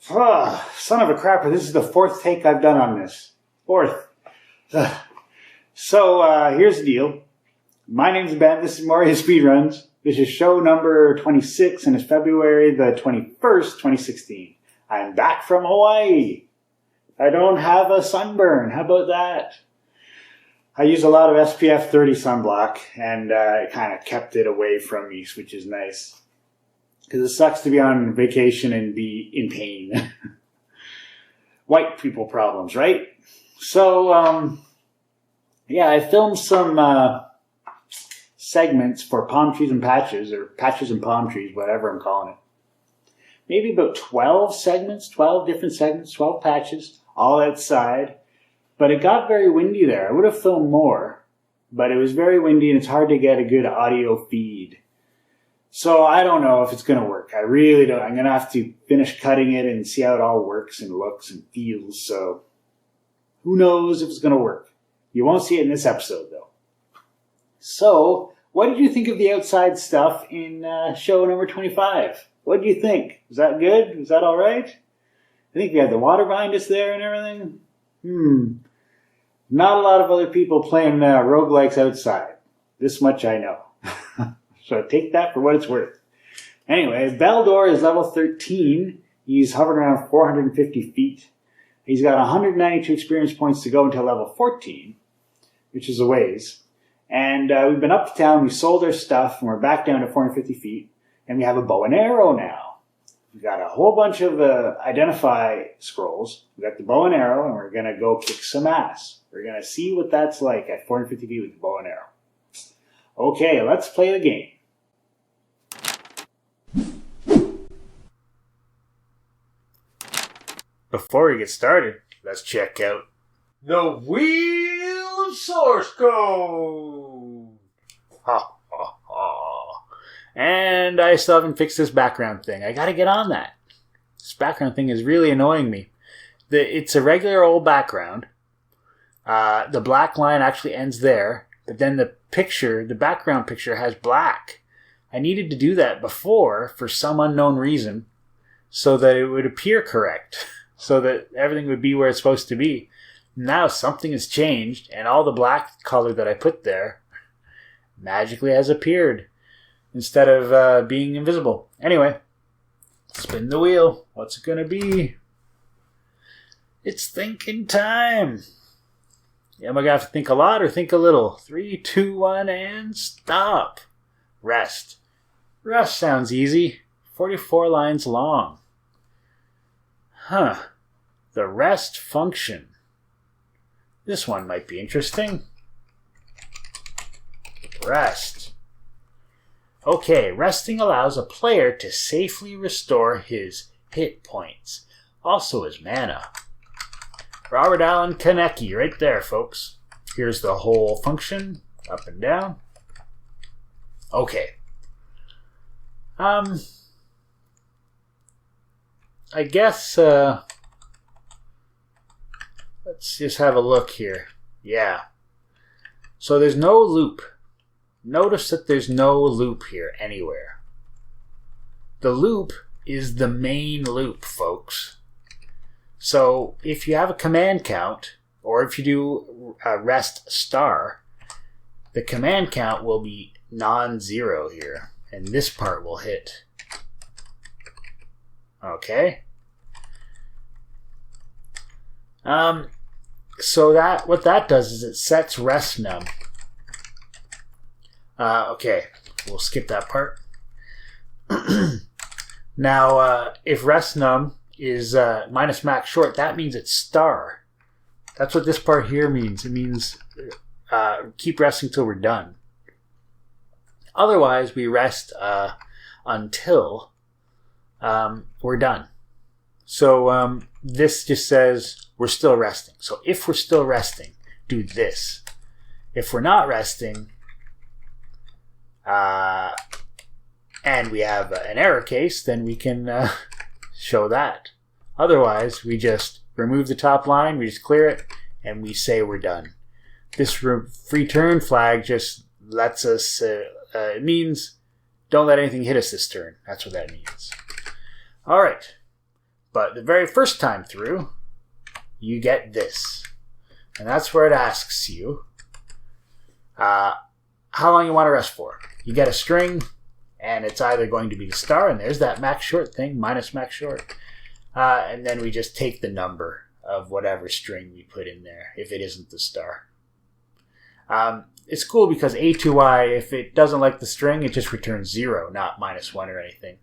Son of a crapper, this is the fourth take I've done on this. Fourth. So, here's the deal. My name's Ben, this is Moria Speedruns. This is show number 26 and it's February the 21st, 2016. I'm back from Hawaii. I don't have a sunburn. How about that? I use a lot of SPF 30 sunblock and it kind of kept it away from me, which is nice. Because it sucks to be on vacation and be in pain. White people problems, right? So, I filmed some segments for Palm Trees and Patches, or Patches and Palm Trees, whatever I'm calling it. Maybe about 12 segments, 12 different segments, 12 patches, all outside. But it got very windy there. I would have filmed more, but it was very windy and it's hard to get a good audio feed. So I don't know if it's going to work. I really don't. I'm going to have to finish cutting it and see how it all works and looks and feels. So who knows if it's going to work. You won't see it in this episode, though. So what did you think of the outside stuff in show number 25? What did you think? Was that good? Was that all right? I think we had the water behind us there and everything. Not a lot of other people playing roguelikes outside. This much I know. So take that for what it's worth. Anyway, Beldor is level 13. He's hovering around 450 feet. He's got 192 experience points to go until level 14, which is a ways. And we've been up to town, we sold our stuff, and we're back down to 450 feet. And we have a bow and arrow now. We've got a whole bunch of identify scrolls. We've got the bow and arrow, and we're going to go kick some ass. We're going to see what that's like at 450 feet with the bow and arrow. Okay, let's play the game. Before we get started, let's check out the Wheel of Source Code. Ha ha ha. And I still haven't fixed this background thing. I gotta get on that. This background thing is really annoying me. It's a regular old background. The black line actually ends there, but then the background picture has black. I needed to do that before for some unknown reason so that it would appear correct, so that everything would be where it's supposed to be. Now something has changed and all the black color that I put there magically has appeared instead of being invisible. Anyway, spin the wheel. What's it going to be? It's thinking time. Am I going to have to think a lot or think a little? 3, 2, 1, and stop. Rest. Rest sounds easy. 44 lines long. The rest function. This one might be interesting. Rest. Okay, resting allows a player to safely restore his hit points. Also his mana. Robert Allen Kaneki, right there, folks. Here's the whole function, up and down. Okay. I guess, let's just have a look here. Yeah. So there's no loop. Notice that there's no loop here anywhere. The loop is the main loop, folks. So if you have a command count, or if you do a rest star, the command count will be non-zero here, and this part will hit. Okay. So what that does is it sets rest num. Okay, we'll skip that part. Now, if rest num is minus max short, that means it's star. That's what this part here means. It means keep resting till we're done. Otherwise, we rest until we're done. So this just says we're still resting. So if we're still resting, do this. If we're not resting, and we have an error case, then we can show that. Otherwise, we just remove the top line, we just clear it, and we say we're done. This free turn flag just lets us, it means don't let anything hit us this turn. That's what that means. All right. But the very first time through, you get this. And that's where it asks you how long you want to rest for. You get a string, and it's either going to be the star, and there's that max short thing, minus max short. And then we just take the number of whatever string we put in there, if it isn't the star. It's cool because A2I, if it doesn't like the string, it just returns 0, not -1 or anything.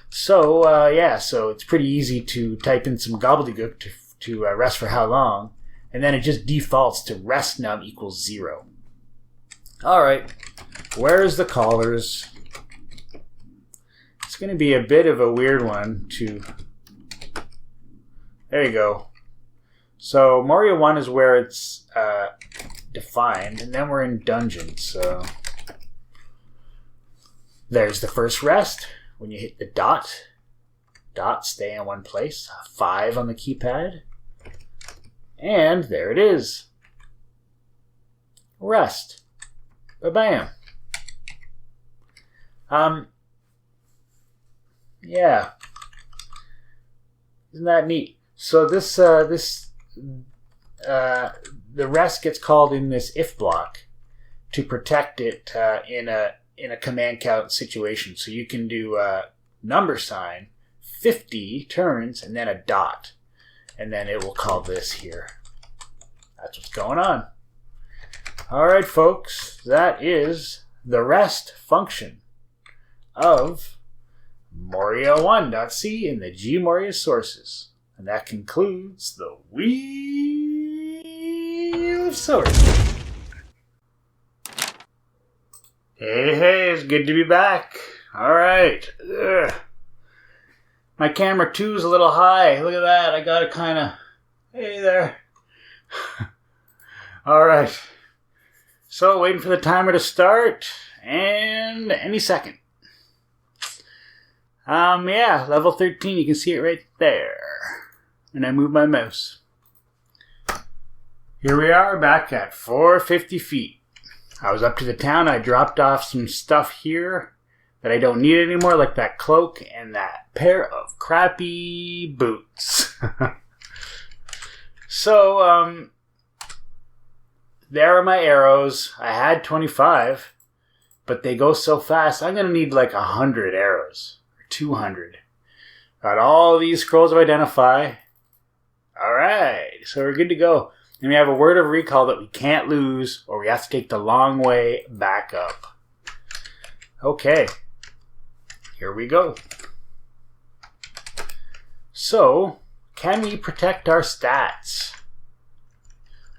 So, so it's pretty easy to type in some gobbledygook to rest for how long, and then it just defaults to rest num equals 0. Alright, where's the callers? It's going to be a bit of a weird one to... There you go. So, Moria 1 is where it's defined, and then we're in dungeons, so... There's the first rest. When you hit the dot, stay in one place. 5 on the keypad. And there it is. Rest. Ba-bam. Yeah. Isn't that neat? So the rest gets called in this if block to protect it in a command count situation. So you can do number sign, 50 turns, and then a dot. And then it will call this here. That's what's going on. Alright, folks. That is the rest function of Moria1.c in the Gmoria sources. And that concludes the Wheel of Swords. Hey, it's good to be back. Alright. My camera 2 is a little high. Look at that. I got it kind of... Hey there. Alright. So, waiting for the timer to start. And any second. Level 13. You can see it right there. And I move my mouse. Here we are, back at 450 feet. I was up to the town. I dropped off some stuff here that I don't need anymore, like that cloak and that pair of crappy boots. So, there are my arrows. I had 25, but they go so fast. I'm going to need like 100 arrows, or 200. Got all these scrolls of identify. Alright, so we're good to go. And we have a word of recall that we can't lose, or we have to take the long way back up. Okay, here we go. So, can we protect our stats?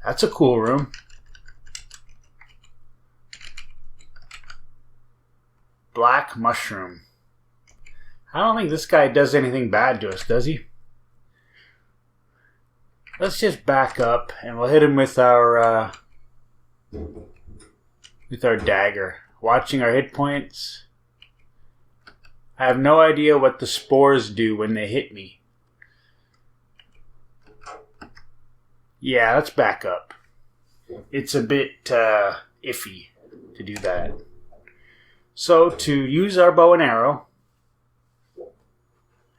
That's a cool room. Black mushroom. I don't think this guy does anything bad to us, does he? Let's just back up and we'll hit him with our dagger. Watching our hit points. I have no idea what the spores do when they hit me. Yeah, let's back up. It's a bit iffy to do that. So, to use our bow and arrow...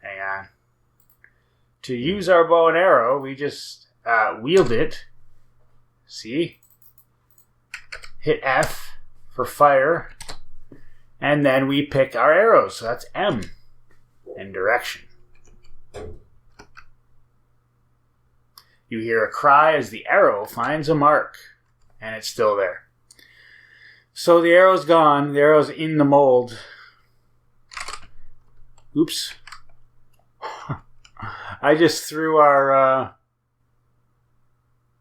Hang on. To use our bow and arrow, we just wield it. See? Hit F for fire. And then we pick our arrows. So that's M. And direction. You hear a cry as the arrow finds a mark. And it's still there. So the arrow's gone. The arrow's in the mold. Oops. I just threw our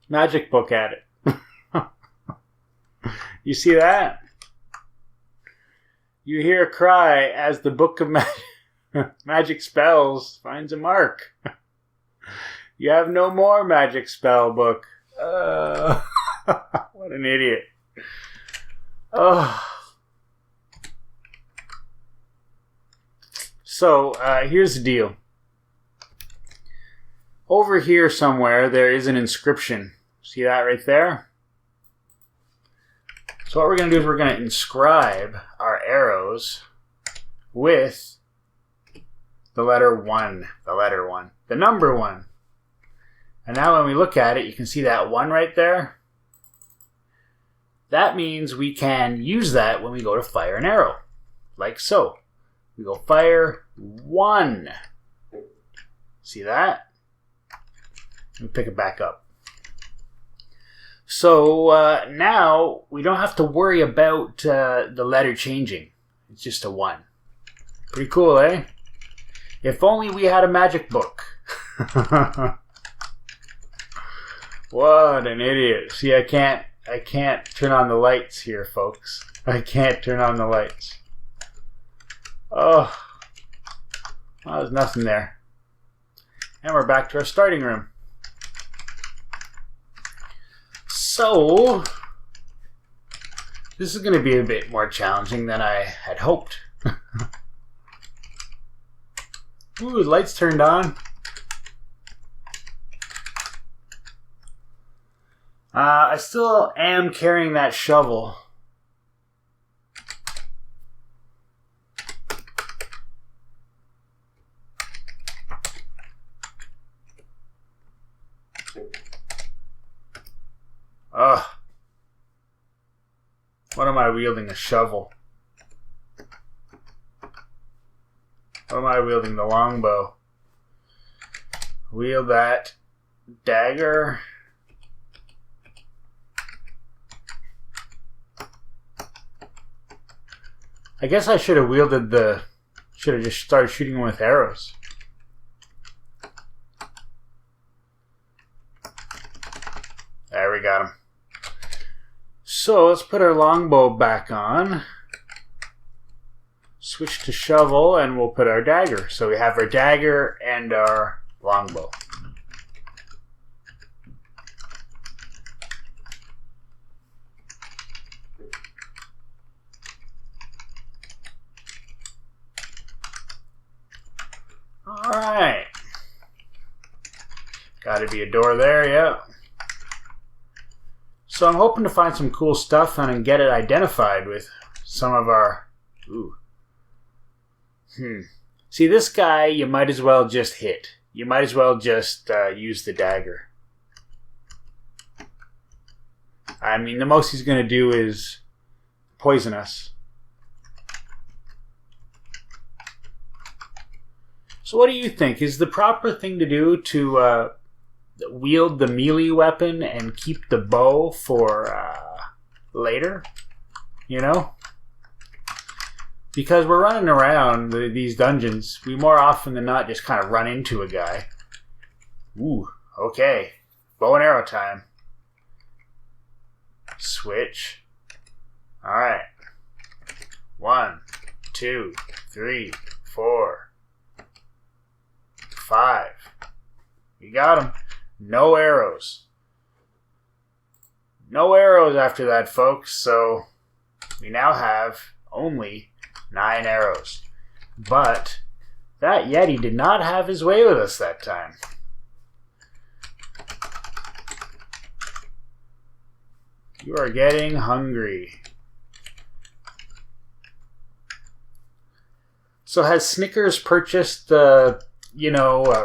magic book at it. You see that? You hear a cry as the book of magic spells finds a mark. You have no more magic spell book. What an idiot. So, here's the deal. Over here somewhere, there is an inscription. See that right there? So what we're going to do is we're going to inscribe our arrows with the letter 1. The letter 1. The number 1. And now when we look at it, you can see that 1 right there. That means we can use that when we go to fire an arrow. Like so. We go fire 1. See that? Let me pick it back up. So now we don't have to worry about the letter changing. It's just a 1. Pretty cool, eh? If only we had a magic book. What an idiot. See, I can't turn on the lights here, folks. I can't turn on the lights. Oh. Well, there's nothing there. And we're back to our starting room. So, this is going to be a bit more challenging than I had hoped. Ooh, the lights turned on. I still am carrying that shovel. Ugh. What am I wielding? A shovel. What am I wielding? The longbow. Wield that dagger. I guess I should have wielded the... Should have just started shooting with arrows. There, we got him. So, let's put our longbow back on. Switch to shovel, and we'll put our dagger. So we have our dagger and our longbow. Alright. Gotta be a door there, yeah. So I'm hoping to find some cool stuff and get it identified with some of our... Ooh. See, this guy, you might as well just hit. You might as well just use the dagger. I mean, the most he's going to do is poison us. So what do you think? Is the proper thing to do to wield the melee weapon and keep the bow for later? You know? Because we're running around these dungeons, we more often than not just kind of run into a guy. Ooh, okay. Bow and arrow time. Switch. Alright. 1, 2, 3, 4, 5. You got him. No arrows. No arrows after that, folks, so we now have only 9 arrows. But that Yeti did not have his way with us that time. You are getting hungry. So has Snickers purchased the,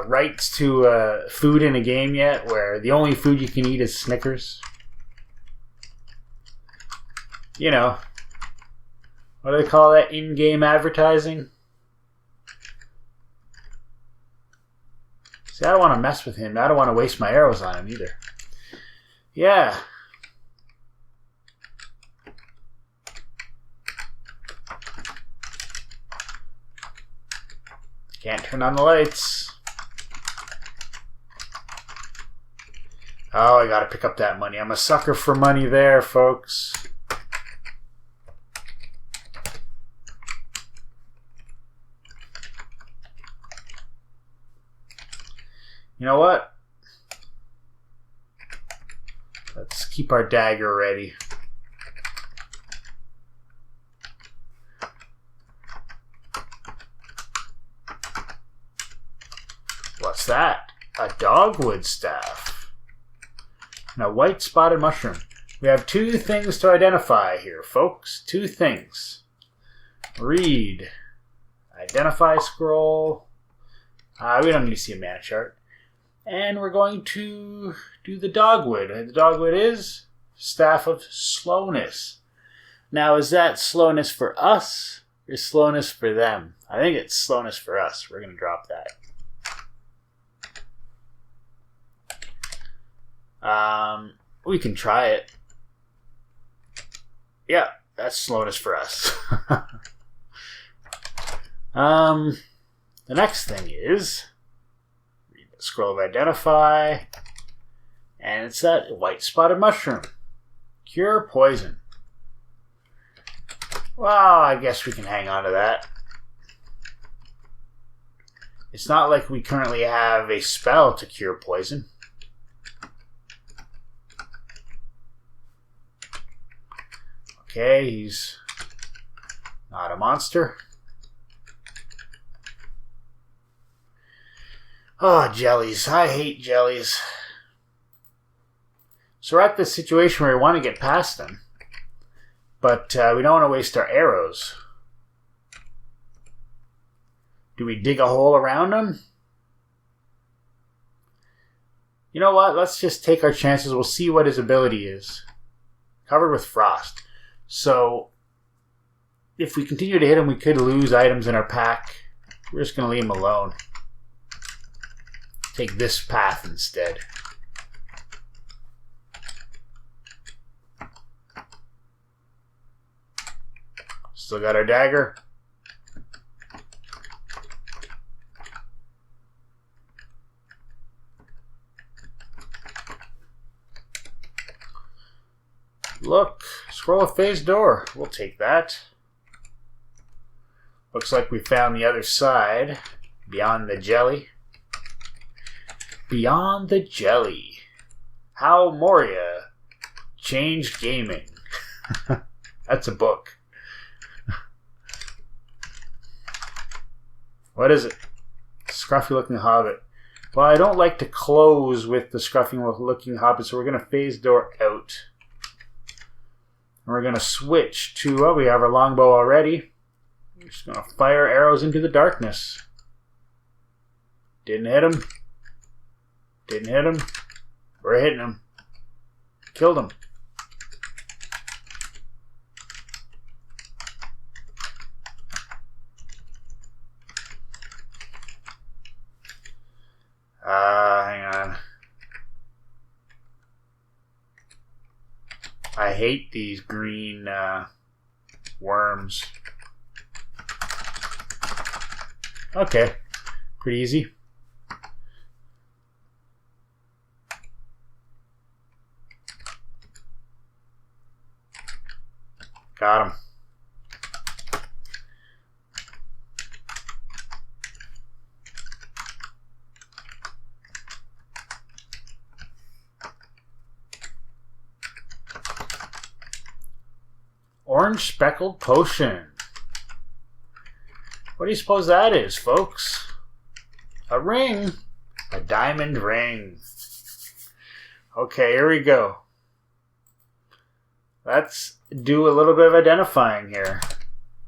rights to food in a game yet, where the only food you can eat is Snickers? You know, what do they call that? In-game advertising? See, I don't want to mess with him. I don't want to waste my arrows on him either. Yeah. Can't turn on the lights. Oh, I gotta pick up that money. I'm a sucker for money there, folks. You know what? Let's keep our dagger ready. What's that? A dogwood staff. And a white spotted mushroom. We have 2 things to identify here, folks. 2 things. Read. Identify scroll. We don't need to see a mana chart. And we're going to do the dogwood. The dogwood is Staff of Slowness. Now, is that slowness for us or slowness for them? I think it's slowness for us. We're going to drop that. We can try it. Yeah, that's slowness for us. The next thing is Scroll of Identify, and it's that white spotted mushroom. Cure poison. Well, I guess we can hang on to that. It's not like we currently have a spell to cure poison. Okay, he's not a monster. Oh, jellies. I hate jellies. So we're at this situation where we want to get past them. But we don't want to waste our arrows. Do we dig a hole around them? You know what? Let's just take our chances. We'll see what his ability is. Covered with frost. So, if we continue to hit him, we could lose items in our pack. We're just going to leave him alone. Take this path instead. Still got our dagger. Look, scroll of phase door. We'll take that. Looks like we found the other side. Beyond the jelly. Beyond the jelly. How Moria changed gaming. That's a book. What is it? Scruffy looking hobbit. Well, I don't like to close with the scruffy looking hobbit, so we're going to phase door out. And we're going to switch to, well, we have our longbow already. We're just going to fire arrows into the darkness. Didn't hit him. Didn't hit him. We're hitting him. Killed him. Hang on. I hate these green worms. Okay. Pretty easy. Got him. Orange speckled potion. What do you suppose that is, folks? A ring. A diamond ring. Okay, here we go. Let's do a little bit of identifying here.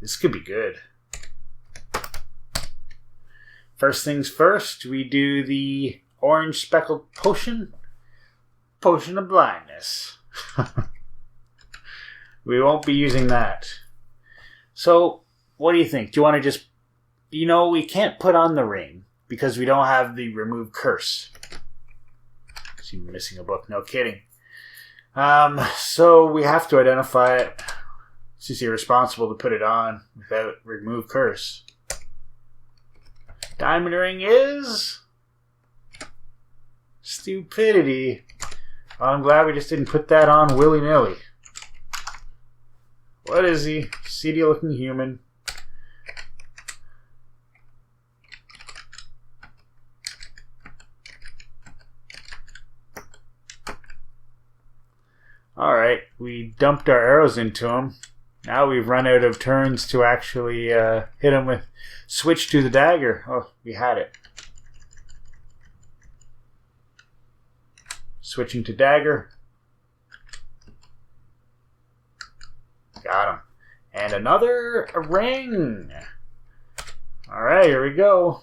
This could be good. First things first, we do the orange speckled potion. Potion of blindness. We won't be using that. So, what do you think? Do you want to just... You know, we can't put on the ring because we don't have the remove curse. See, we're missing a book. No kidding. So we have to identify it. It's just irresponsible to put it on without remove curse. Diamond ring is... stupidity. Well, I'm glad we just didn't put that on willy-nilly. What is he? Seedy looking human. Alright, we dumped our arrows into him. Now we've run out of turns to actually hit him with... Switch to the dagger. Oh, we had it. Switching to dagger. Got him. And another ring. Alright, here we go.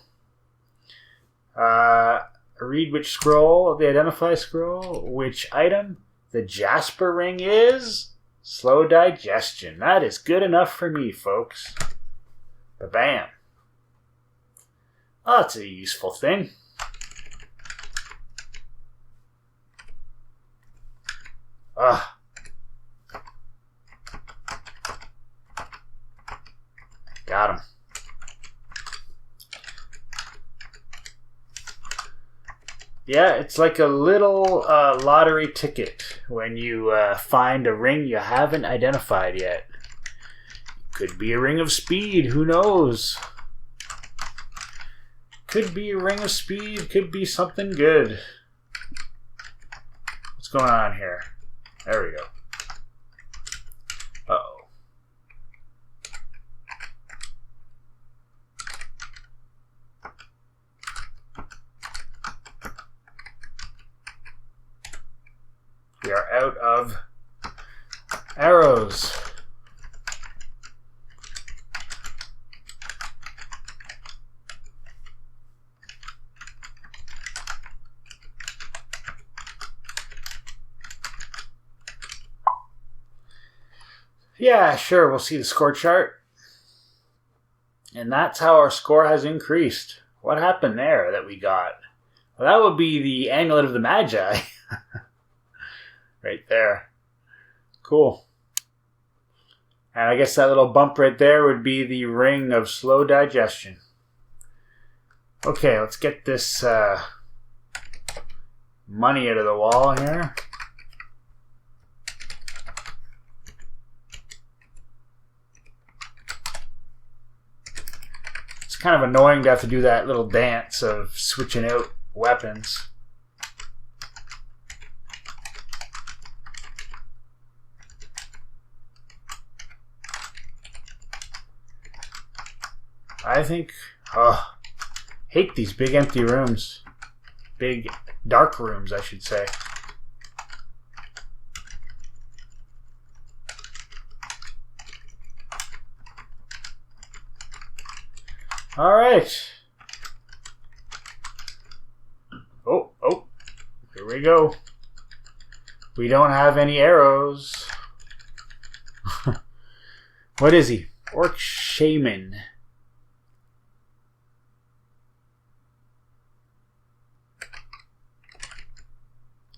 Read which scroll, the identify scroll, which item. The Jasper ring is slow digestion. That is good enough for me, folks. Ba-bam. Oh, that's a useful thing. Ah. Got him. Yeah, it's like a little lottery ticket when you find a ring you haven't identified yet. Could be a ring of speed, who knows? Could be a ring of speed, could be something good. What's going on here? There we go. Uh-oh. We are out of arrows. Yeah, sure, we'll see the score chart. And that's how our score has increased. What happened there that we got? Well, that would be the Amulet of the Magi. Right there. Cool. And I guess that little bump right there would be the Ring of Slow Digestion. Okay, let's get this money out of the wall here. It's kind of annoying to have to do that little dance of switching out weapons. I think, hate these big empty rooms. Big dark rooms, I should say. All right. Oh, here we go. We don't have any arrows. What is he? Orc Shaman.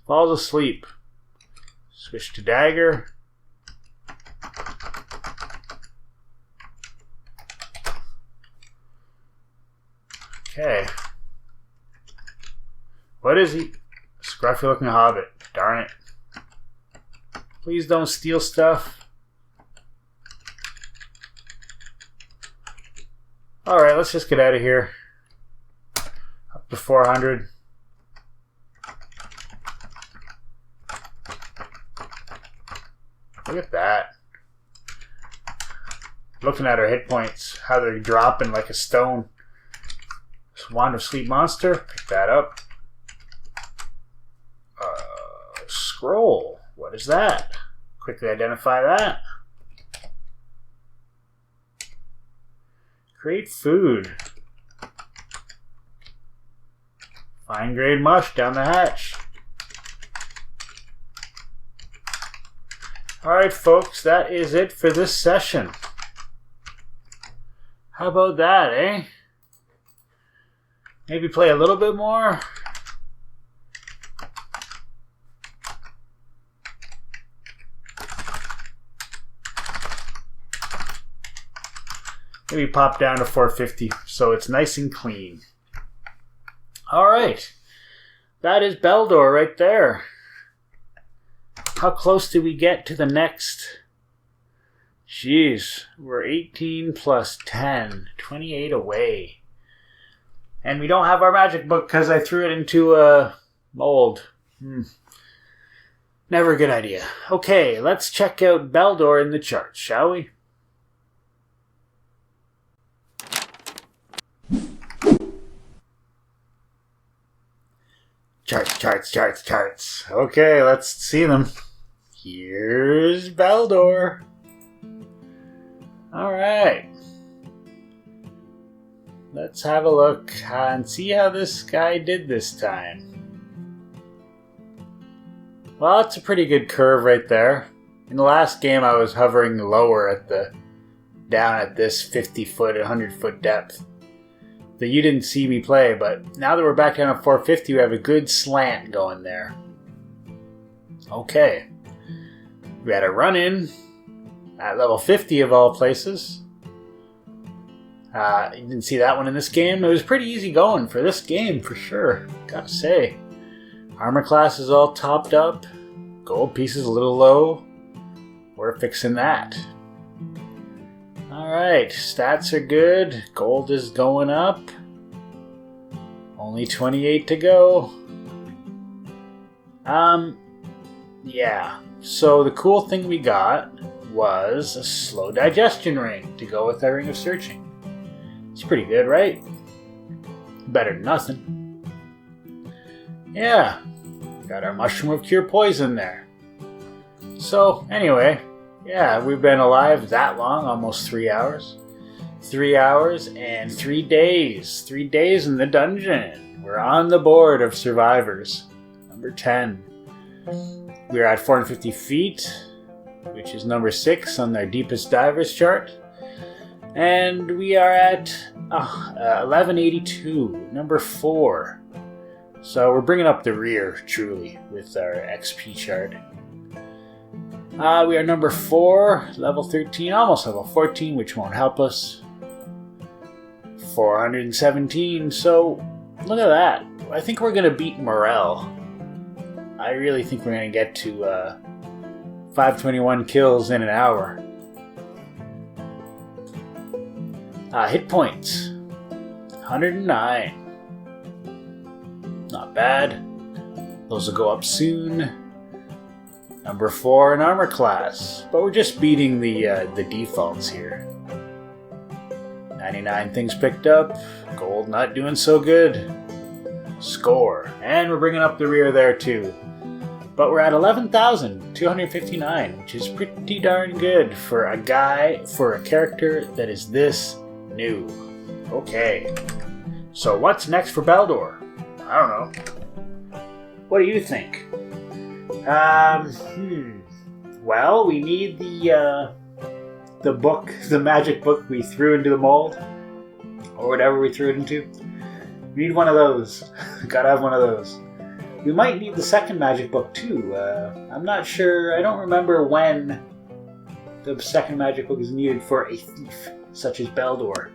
Falls asleep. Switch to dagger. Okay. What is he? Scruffy looking hobbit. Darn it. Please don't steal stuff. Alright, let's just get out of here. Up to 400. Look at that. Looking at our hit points, how they're dropping like a stone. Wand of Sleep Monster, pick that up. Scroll, what is that? Quickly identify that. Create food. Fine grade mush down the hatch. Alright folks, that is it for this session. How about that, eh? Maybe play a little bit more? Maybe pop down to 450 so it's nice and clean. Alright. That is Beldor right there. How close do we get to the next? Jeez, we're 18 plus 10, 28 away. And we don't have our magic book because I threw it into a mold. Never a good idea. Okay, let's check out Beldor in the charts, shall we? Charts. Okay, let's see them. Here's Beldor. Alright. let's have a look and see how this guy did this time. Well, it's a pretty good curve right there. In the last game, I was hovering lower down at this 50 foot, 100 foot depth that you didn't see me play, but now that we're back down at 450, we have a good slant going there. Okay. We had a run in at level 50 of all places. You didn't see that one in this game. It was pretty easy going for this game, for sure. Gotta say. Armor class is all topped up. Gold piece is a little low. We're fixing that. Alright, stats are good. Gold is going up. Only 28 to go. Yeah. So the cool thing we got was a slow digestion ring to go with our ring of searching. It's pretty good, right? Better than nothing. Yeah. Got our mushroom of cure poison there. So, anyway, yeah, we've been alive that long, almost 3 hours. 3 hours and 3 days. 3 days in the dungeon. We're on the board of survivors. Number 10. We're at 450 feet, which is number 6 on their deepest divers chart. And we are at 1182, number 4. So we're bringing up the rear, truly, with our XP chart. We are number 4, level 13, almost level 14, which won't help us. 417, so look at that. I think we're going to beat Moria. I really think we're going to get to 521 kills in an hour. Hit points, 109. Not bad. Those will go up soon. Number 4 in armor class, but we're just beating the defaults here. 99 things picked up. Gold not doing so good. Score, and we're bringing up the rear there too. But we're at 11,259, which is pretty darn good for a character that is this new. Okay. So what's next for Baldor? I don't know. What do you think? Well, we need the book, the magic book we threw into the mold, or whatever we threw it into. We need one of those. Gotta have one of those. We might need the second magic book too. I'm not sure. I don't remember when the second magic book is needed for a thief such as Baldor.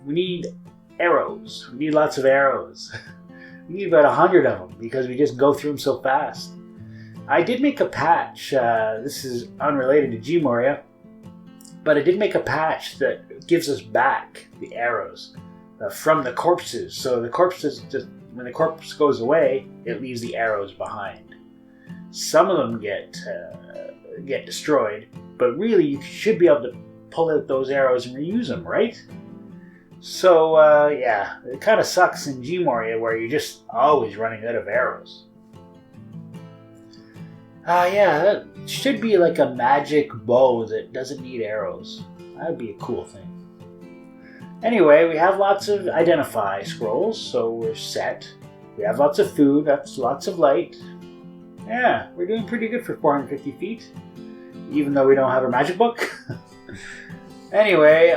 We need arrows. We need lots of arrows. We need about 100 of them because we just go through them so fast. I did make a patch. This is unrelated to Moria, but I did make a patch that gives us back the arrows from the corpses. So the corpses, just when the corpse goes away, it leaves the arrows behind. Some of them get destroyed, but really you should be able to pull out those arrows and reuse them, right? So, yeah, it kind of sucks in Moria where you're just always running out of arrows. Yeah, that should be like a magic bow that doesn't need arrows. That'd be a cool thing. Anyway, we have lots of identify scrolls, so we're set. We have lots of food, that's lots of light. Yeah, we're doing pretty good for 450 feet, even though we don't have a magic book. Anyway,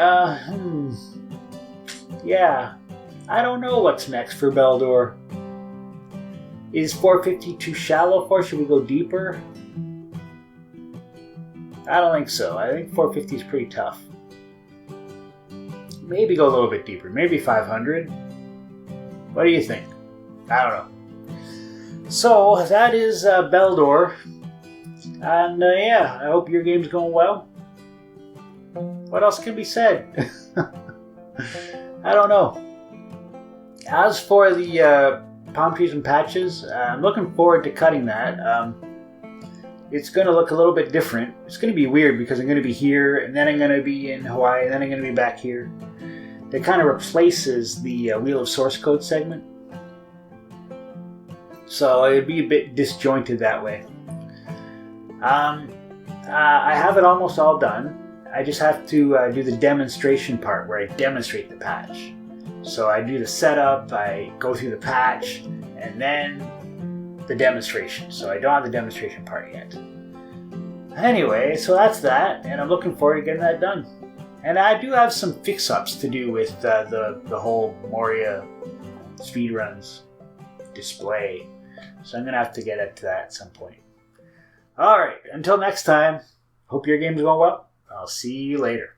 yeah, I don't know what's next for Baldor. Is 450 too shallow for us? Should we go deeper? I don't think so. I think 450 is pretty tough. Maybe go a little bit deeper. Maybe 500. What do you think? I don't know. So, that is Baldor. And yeah, I hope your game's going well. What else can be said? I don't know. As for the palm trees and patches, I'm looking forward to cutting that. It's going to look a little bit different. It's going to be weird because I'm going to be here, and then I'm going to be in Hawaii, and then I'm going to be back here. That kind of replaces the Wheel of Source Code segment. So it would be a bit disjointed that way. I have it almost all done. I just have to do the demonstration part where I demonstrate the patch. So I do the setup, I go through the patch, and then the demonstration. So I don't have the demonstration part yet. Anyway, so that's that, and I'm looking forward to getting that done. And I do have some fix-ups to do with the whole Moria speedruns display. So I'm going to have to get to that at some point. Alright, until next time, hope your game's going well. I'll see you later.